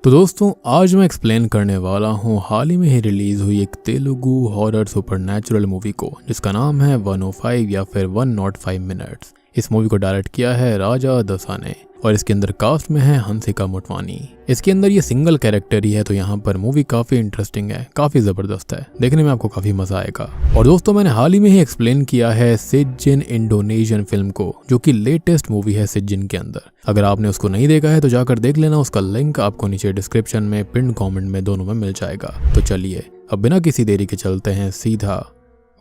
तो दोस्तों आज मैं एक्सप्लेन करने वाला हूँ हाल ही में ही रिलीज हुई एक तेलुगु हॉरर सुपरनैचुरल मूवी को जिसका नाम है 105 या फिर 105 मिनट्स। इस मूवी को डायरेक्ट किया है राजा दसा ने और इसके अंदर कास्ट में है हंसिका मोटवानी। इसके अंदर ये सिंगल कैरेक्टर ही है तो यहाँ पर मूवी काफी इंटरेस्टिंग है, काफी जबरदस्त है, देखने में आपको काफी मजा आएगा। और दोस्तों मैंने हाल ही में ही एक्सप्लेन किया है सिज्जिन इंडोनेशियन फिल्म को जो कि लेटेस्ट मूवी है सिज्जिन के अंदर। अगर आपने उसको नहीं देखा है तो जाकर देख लेना, उसका लिंक आपको नीचे डिस्क्रिप्शन में पिन कॉमेंट में दोनों में मिल जाएगा। तो चलिए अब बिना किसी देरी के चलते हैं सीधा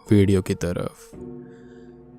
वीडियो की तरफ।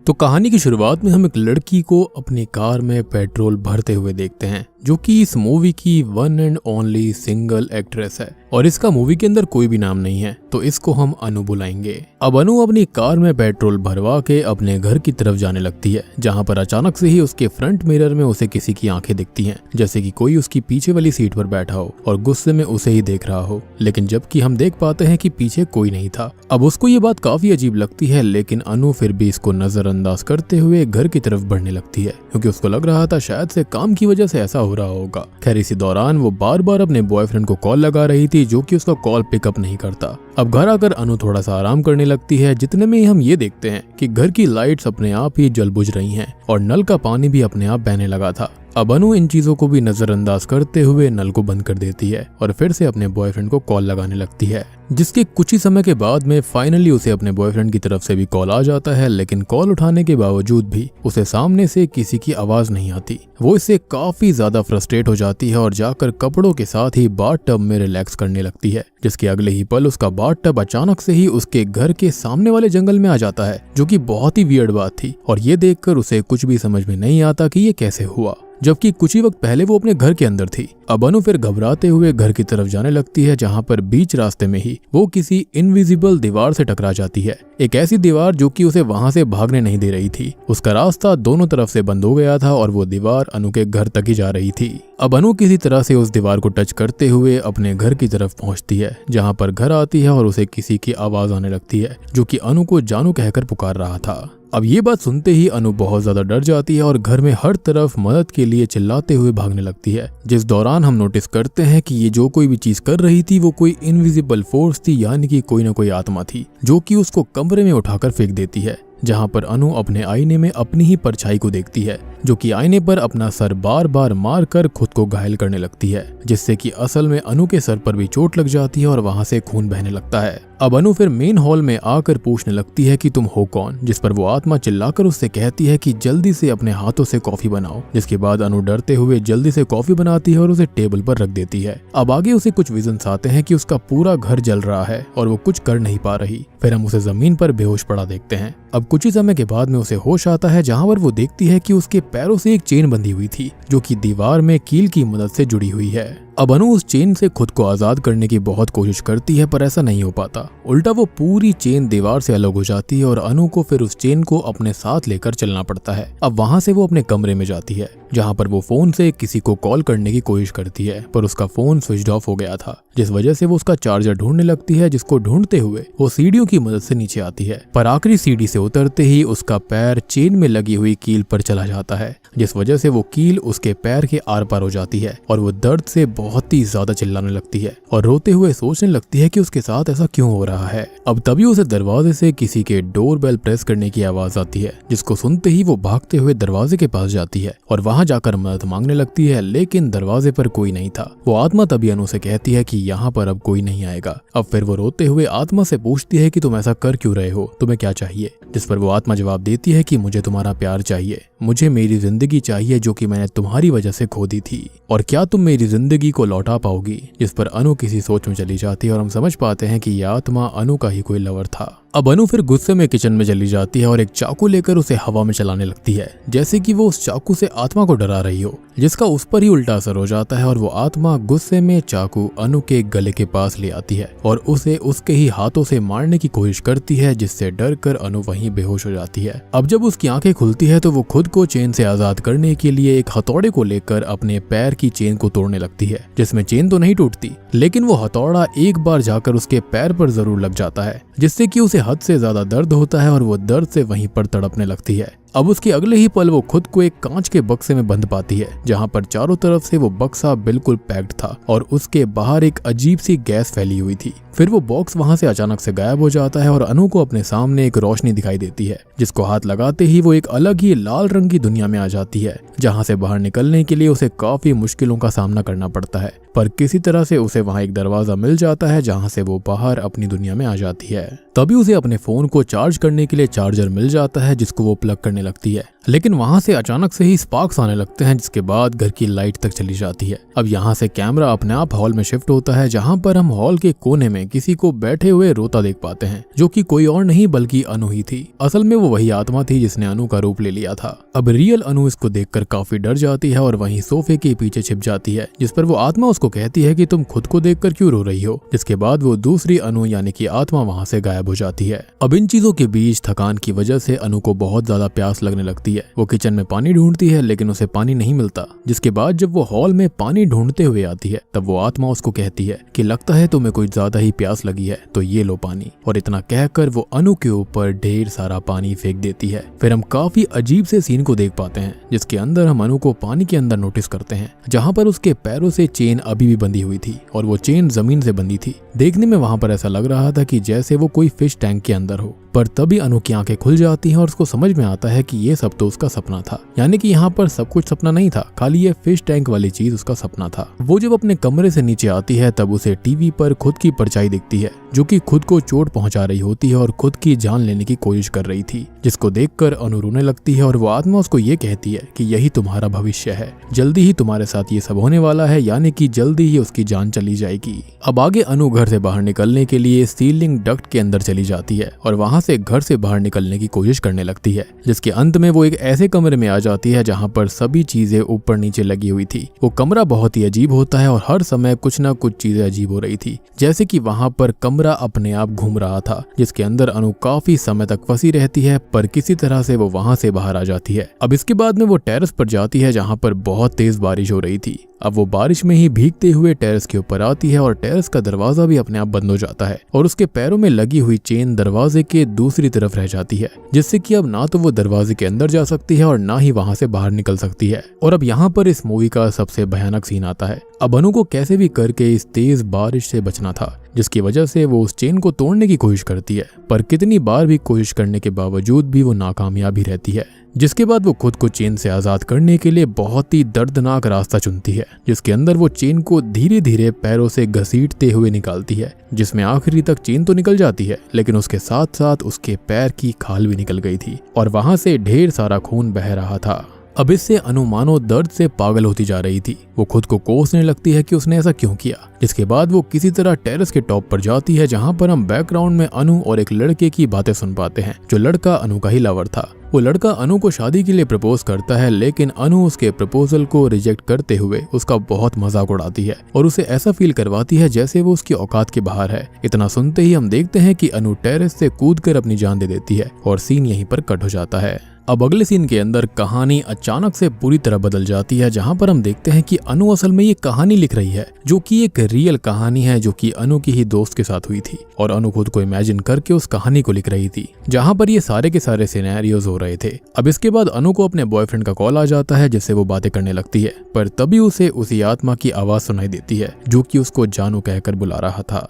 तो कहानी की शुरुआत में हम एक लड़की को अपनी कार में पेट्रोल भरते हुए देखते हैं जो कि इस मूवी की one and only single actress है और इसका मूवी के अंदर कोई भी नाम नहीं है तो इसको हम अनु बुलाएंगे। अब अनु अपनी कार में पेट्रोल भरवा के अपने घर की तरफ जाने लगती है जहाँ पर अचानक से ही उसके फ्रंट मिरर में उसे किसी की आंखें दिखती हैं, जैसे कि कोई उसकी पीछे वाली सीट पर बैठा हो और गुस्से में उसे ही देख रहा हो, लेकिन जबकि हम देख पाते हैं कि पीछे कोई नहीं था। अब उसको ये बात काफी अजीब लगती है लेकिन अनु फिर भी इसको नजरअंदाज करते हुए घर की तरफ बढ़ने लगती है क्योंकि उसको लग रहा था शायद से काम की वजह से ऐसा हो रहा होगा। खैर इसी दौरान वो बार बार अपने बॉयफ्रेंड को कॉल लगा रही थी जो कि उसका कॉल पिकअप नहीं करता। अब घर आकर अनु थोड़ा सा आराम करने लगती है, जितने में हम ये देखते हैं कि घर की लाइट्स अपने आप ही जल बुझ रही हैं और नल का पानी भी अपने आप बहने लगा था। अब अनु इन चीजों को भी नजरअंदाज करते हुए नल को बंद कर देती है और फिर से अपने बॉयफ्रेंड को कॉल लगाने लगती है, जिसके कुछ ही समय के बाद में फाइनली उसे अपने बॉयफ्रेंड की तरफ से भी कॉल आ जाता है, लेकिन कॉल उठाने के बावजूद भी उसे सामने से किसी की आवाज नहीं आती। वो इससे काफी ज्यादा फ्रस्ट्रेट हो जाती है और जाकर कपड़ों के साथ ही बाथ टब में रिलैक्स करने लगती है, जिसके अगले ही पल उसका बाथ टब अचानक से ही उसके घर के सामने वाले जंगल में आ जाता है, जो कि बहुत ही वियर्ड बात थी और ये देखकर उसे कुछ भी समझ में नहीं आता कि ये कैसे हुआ, जबकि कुछ ही वक्त पहले वो अपने घर के अंदर थी। अब अनु फिर घबराते हुए घर की तरफ जाने लगती है जहाँ पर बीच रास्ते में ही वो किसी इनविजिबल दीवार से टकरा जाती है, एक ऐसी दीवार जो कि उसे वहां से भागने नहीं दे रही थी। उसका रास्ता दोनों तरफ से बंद हो गया था और वो दीवार अनु के घर तक ही जा रही थी। अब अनु किसी तरह से उस दीवार को टच करते हुए अपने घर की तरफ पहुंचती है जहाँ पर घर आती है और उसे किसी की आवाज आने लगती है जो कि अनु को जानू कहकर पुकार रहा था। अब ये बात सुनते ही अनु बहुत ज्यादा डर जाती है और घर में हर तरफ मदद के लिए चिल्लाते हुए भागने लगती है, जिस दौरान हम नोटिस करते हैं कि ये जो कोई भी चीज कर रही थी वो कोई इनविजिबल फोर्स थी, यानी कि कोई ना कोई आत्मा थी जो कि उसको कमरे में उठाकर फेंक देती है, जहाँ पर अनु अपने आईने में अपनी ही परछाई को देखती है जो कि आईने पर अपना सर बार बार मार कर खुद को घायल करने लगती है, जिससे कि असल में अनु के सर पर भी चोट लग जाती है और वहां से खून बहने लगता है। अब अनु फिर मेन हॉल में आकर पूछने लगती है कि तुम हो कौन, जिस पर वो आत्मा चिल्लाकर उससे कहती है कि जल्दी से अपने हाथों से कॉफी बनाओ, जिसके बाद अनु डरते हुए जल्दी से कॉफी बनाती है और उसे टेबल पर रख देती है। अब आगे उसे कुछ विजन्स आते हैं कि उसका पूरा घर जल रहा है और वो कुछ कर नहीं पा रही। फिर हम उसे जमीन पर बेहोश पड़ा देखते हैं। अब कुछ ही समय के बाद में उसे होश आता है जहाँ पर वो देखती है कि उसके पैरों से एक चेन बंधी हुई थी जो कि दीवार में कील की मदद से जुड़ी हुई है। अब अनु उस चेन से खुद को आजाद करने की बहुत कोशिश करती है पर ऐसा नहीं हो पाता, उल्टा वो पूरी चेन दीवार से अलग हो जाती है और अनु को फिर उस चेन को अपने साथ लेकर चलना पड़ता है। अब वहां से वो अपने कमरे में जाती है जहां पर वो फोन से किसी को कॉल करने की कोशिश करती है पर उसका फोन स्विच ऑफ हो गया था, जिस वजह से वो उसका चार्जर ढूंढने लगती है, जिसको ढूंढते हुए वो सीढ़ियों की मदद से नीचे आती है। पर आखिरी सीढ़ी से उतरते ही उसका पैर चेन में लगी हुई कील पर चला जाता है, जिस वजह से वो कील उसके पैर के आर पार हो जाती है और वो दर्द से बहुत ही ज्यादा चिल्लाने लगती है और रोते हुए सोचने लगती है कि उसके साथ ऐसा क्यों हो रहा है। अब तभी उसे दरवाजे से किसी के डोर बेल प्रेस करने की आवाज आती है, जिसको सुनते ही वो भागते हुए दरवाजे के पास जाती है और वहां जाकर मदद मांगने लगती है, लेकिन दरवाजे पर कोई नहीं था। वो आत्मा तभी अनु से कहती है कि यहाँ पर अब कोई नहीं आएगा। अब फिर वो रोते हुए आत्मा से पूछती है कि तुम ऐसा कर क्यों रहे हो, तुम्हें क्या चाहिए, जिस पर वो आत्मा जवाब देती है कि मुझे तुम्हारा प्यार चाहिए, मुझे मेरी जिंदगी चाहिए जो कि मैंने तुम्हारी वजह से खो दी थी, और क्या तुम मेरी जिंदगी को लौटा पाओगी। जिस पर अनु किसी सोच में चली जाती है और हम समझ पाते हैं कि यह आत्मा अनु का ही कोई लवर था। अब अनु फिर गुस्से में किचन में चली जाती है और एक चाकू लेकर उसे हवा में चलाने लगती है, जैसे कि वो उस चाकू से आत्मा को डरा रही हो, जिसका उस पर ही उल्टा असर हो जाता है और वो आत्मा गुस्से में चाकू अनु के गले के पास ले आती है और उसे उसके ही हाथों से मारने की कोशिश करती है, जिससे डर कर अनु वहीं बेहोश हो जाती है। अब जब उसकी आंखें खुलती है तो वो खुद को चेन से आजाद करने के लिए एक हथौड़े को लेकर अपने पैर की चेन को तोड़ने लगती है, जिसमें चेन तो नहीं टूटती लेकिन वो हथौड़ा एक बार जाकर उसके पैर पर जरूर लग जाता है, जिससे कि उसे हद से ज्यादा दर्द होता है और वो दर्द से वहीं पर तड़पने लगती है। अब उसके अगले ही पल वो खुद को एक कांच के बक्से में बंद पाती है, जहाँ पर चारों तरफ से वो बक्सा बिल्कुल पैक्ड था और उसके बाहर एक अजीब सी गैस फैली हुई थी। फिर वो बॉक्स वहां से अचानक से गायब हो जाता है और अनु को अपने सामने एक रोशनी दिखाई देती है, जिसको हाथ लगाते ही वो एक अलग ही लाल रंग की दुनिया में आ जाती है, जहां से बाहर निकलने के लिए उसे काफी मुश्किलों का सामना करना पड़ता है। पर किसी तरह से उसे वहां एक दरवाजा मिल जाता है, जहां से वो बाहर अपनी दुनिया में आ जाती है। तभी उसे अपने फोन को चार्ज करने के लिए चार्जर मिल जाता है, जिसको वो प्लग करने लगती है। लेकिन वहां से अचानक से ही स्पार्क्स आने लगते हैं, जिसके बाद घर की लाइट तक चली जाती है। अब यहाँ से कैमरा अपने आप हॉल में शिफ्ट होता है, जहाँ पर हम हॉल के कोने में किसी को बैठे हुए रोता देख पाते हैं, जो कि कोई और नहीं बल्कि अनु ही थी। असल में वो वही आत्मा थी जिसने अनु का रूप ले लिया था। अब रियल अनु इसको देखकर काफी डर जाती है और वहीं सोफे के पीछे छिप जाती है, जिस पर वो आत्मा उसको कहती है कि तुम खुद को देखकर क्यों रो रही हो। जिसके बाद वो दूसरी अनु यानी कि आत्मा वहां से गायब हो जाती है। अब इन चीजों के बीच थकान की वजह से अनु को बहुत ज्यादा प्यास लगने लगती है। वो किचन में पानी ढूंढती है, लेकिन उसे पानी नहीं मिलता। जिसके बाद जब वो हॉल में पानी ढूंढते हुए आती है, तब वो आत्मा उसको कहती है कि लगता है तुम्हें कुछ ज्यादा ही प्यास लगी है, तो ये लो पानी। और इतना कहकर वो अनु के ऊपर ढेर सारा पानी फेंक देती है। फिर हम काफी अजीब से सीन को देख पाते हैं, जिसके अंदर हम अनु को पानी के अंदर नोटिस करते हैं, जहाँ पर उसके पैरों से चेन अभी भी बंधी हुई थी और वो चेन जमीन से बंधी थी। देखने में वहां पर ऐसा लग रहा था कि जैसे वो कोई फिश टैंक के अंदर हो। पर तभी अनु की आंखें खुल जाती हैं और उसको समझ में आता है कि ये सब तो उसका सपना था। यानी कि यहाँ पर सब कुछ सपना नहीं था, खाली ये फिश टैंक वाली चीज उसका सपना था। वो जब अपने कमरे से नीचे आती है, तब उसे टीवी पर खुद की परछाई दिखती है, जो कि खुद को चोट पहुंचा रही होती है और खुद की जान लेने की कोशिश कर रही थी। जिसको देखकर अनु रोने लगती है और वो आत्मा उसको ये कहती है कि यही तुम्हारा भविष्य है, जल्दी ही तुम्हारे साथ ये सब होने वाला है, यानी कि जल्दी ही उसकी जान चली जाएगी। अब आगे अनु घर से बाहर निकलने के लिए सीलिंग डक्ट के अंदर चली जाती है और वहां से घर से बाहर निकलने की कोशिश करने लगती है, जिसके अंत में वो एक ऐसे कमरे में आ जाती है जहां पर सभी चीजें ऊपर नीचे लगी हुई थी। वो कमरा बहुत ही अजीब होता है और हर समय कुछ ना कुछ चीजें अजीब हो रही थी, जैसे कि वहां पर कमरा अपने आप घूम रहा था, जिसके अंदर अनु काफी समय तक फंसी रहती है, पर किसी तरह से वो वहां से बाहर आ जाती है। अब इसके बाद में वो टेरेस पर जाती है, जहां पर बहुत तेज बारिश हो रही थी। अब वो बारिश में ही भीगते हुए टेरेस के ऊपर आती है और टेरेस का दरवाजा भी अपने आप बंद हो जाता है और उसके पैरों में लगी हुई चेन दरवाजे के दूसरी तरफ रह जाती है, जिससे कि अब ना तो वो दरवाजे के अंदर जा सकती है और ना ही वहां से बाहर निकल सकती है। और अब यहाँ पर इस मूवी का सबसे भयानक सीन आता है। अब अनु को कैसे भी करके इस तेज बारिश से बचना था, जिसकी वजह से वो उस चेन को तोड़ने की कोशिश करती है, पर कितनी बार भी कोशिश करने के बावजूद भी वो नाकामयाब ही रहती है। जिसके बाद वो खुद को चेन से आजाद करने के लिए बहुत ही दर्दनाक रास्ता चुनती है, जिसके अंदर वो चेन को धीरे धीरे पैरों से घसीटते हुए निकालती है, जिसमें आखिरी तक चेन तो निकल जाती है, लेकिन उसके साथ साथ उसके पैर की खाल भी निकल गई थी और वहां से ढेर सारा खून बह रहा था। अब इससे अनु मानो दर्द से पागल होती जा रही थी। वो खुद को कोसने लगती है कि उसने ऐसा क्यों किया। जिसके बाद वो किसी तरह टेरेस के टॉप पर जाती है, जहां पर हम बैकग्राउंड में अनु और एक लड़के की बातें सुन पाते हैं, जो लड़का अनु का ही लवर था। वो लड़का अनु को शादी के लिए प्रपोज करता है, लेकिन अनु उसके प्रपोजल को रिजेक्ट करते हुए उसका बहुत मजाक उड़ाती है और उसे ऐसा फील करवाती है जैसे वो उसकी औकात के बाहर है। इतना सुनते ही हम देखते हैं कि अनु टेरेस से कूदकर अपनी जान दे देती है और सीन यहीं पर कट हो जाता है। अब अगले सीन के अंदर कहानी अचानक से पूरी तरह बदल जाती है, जहां पर हम देखते हैं कि अनु असल में ये कहानी लिख रही है, जो कि एक रियल कहानी है, जो कि अनु की ही दोस्त के साथ हुई थी और अनु खुद को इमेजिन करके उस कहानी को लिख रही थी, जहां पर ये सारे के सारे सिनेरियोज हो रहे थे। अब इसके बाद अनु को अपने बॉयफ्रेंड का कॉल आ जाता है, जिससे वो बातें करने लगती है, पर तभी उसे उसी आत्मा की आवाज सुनाई देती है, जो कि उसको जानू कहकर बुला रहा था।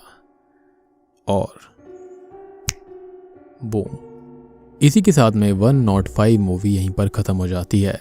और बूम, इसी के साथ में 105 मूवी यहीं पर खत्म हो जाती है।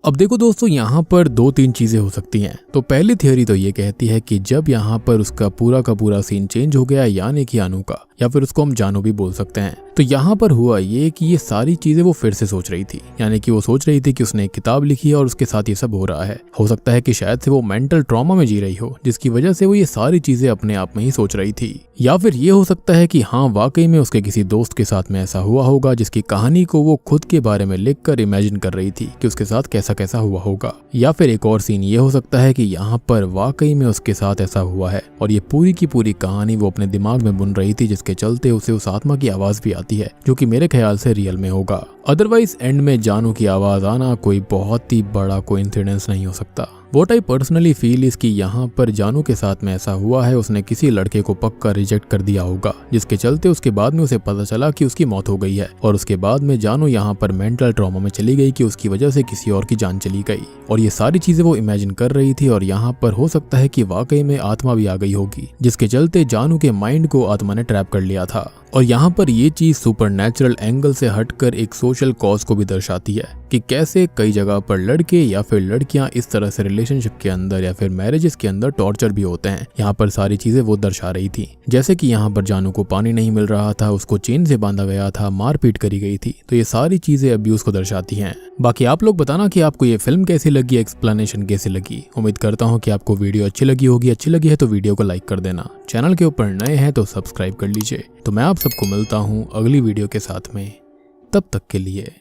अब देखो दोस्तों, यहाँ पर 2-3 चीजें हो सकती हैं। तो पहली थ्योरी तो ये कहती है कि जब यहाँ पर उसका पूरा का पूरा सीन चेंज हो गया, यानी कि अनु का, या फिर उसको हम जानू भी बोल सकते हैं, तो यहाँ पर हुआ ये कि ये सारी चीजें वो फिर से सोच रही थी। यानी कि वो सोच रही थी कि उसने एक किताब लिखी है और उसके साथ ये सब हो रहा है। हो सकता है कि शायद से वो मेंटल ट्रॉमा में जी रही हो, जिसकी वजह से वो ये सारी चीजें अपने आप में ही सोच रही थी। या फिर ये हो सकता है कि हाँ, वाकई में उसके किसी दोस्त के साथ में ऐसा हुआ होगा, जिसकी कहानी को वो खुद के बारे में लिखकर इमेजिन कर रही थी कि उसके साथ कैसा कैसा हुआ होगा। या फिर एक और सीन ये हो सकता है कि यहाँ पर वाकई में उसके साथ ऐसा हुआ है और ये पूरी की पूरी कहानी वो अपने दिमाग में बुन रही थी, जिसके चलते उसे उस आत्मा की आवाज भी आती है, जो कि मेरे ख्याल से रियल में होगा। अदरवाइज एंड में जानू की आवाज आना कोई बहुत ही बड़ा कोइंसिडेंस नहीं हो सकता। What I personally feel is कि यहाँ पर जानू के साथ में ऐसा हुआ है, उसने किसी लड़के को पक्का रिजेक्ट कर दिया होगा, जिसके चलते उसके बाद में उसे पता चला कि उसकी मौत हो गई है और उसके बाद में जानू यहाँ पर मेंटल ट्रॉमा में चली गई कि उसकी वजह से किसी और की जान चली गई। और ये सारी चीजें वो इमेजिन कर रही थी और यहाँ पर हो सकता है कि वाकई में आत्मा भी आ गई होगी, जिसके चलते जानू के माइंड को आत्मा ने ट्रैप कर लिया था। और यहाँ पर ये चीज सुपरनैचुरल एंगल से हटकर एक सोशल कॉज को भी दर्शाती है कि कैसे कई जगह पर लड़के या फिर लड़कियां इस तरह से रिलेशनशिप के अंदर या फिर मैरिजेस के अंदर टॉर्चर भी होते हैं। यहाँ पर सारी चीजें वो दर्शा रही थी, जैसे कि यहाँ पर जानू को पानी नहीं मिल रहा था, उसको चेन से बांधा गया था, मारपीट करी गई थी। तो ये सारी चीजें अब्यूज को दर्शाती हैं। बाकी आप लोग बताना कि आपको ये फिल्म कैसी लगी, एक्सप्लेनेशन कैसी लगी। उम्मीद करता हूँ कि आपको वीडियो अच्छी लगी होगी। अच्छी लगी है तो वीडियो को लाइक कर देना, चैनल के ऊपर नए हैं तो सब्सक्राइब कर लीजिए। तो मैं आप सबको मिलता हूँ अगली वीडियो के साथ में, तब तक के लिए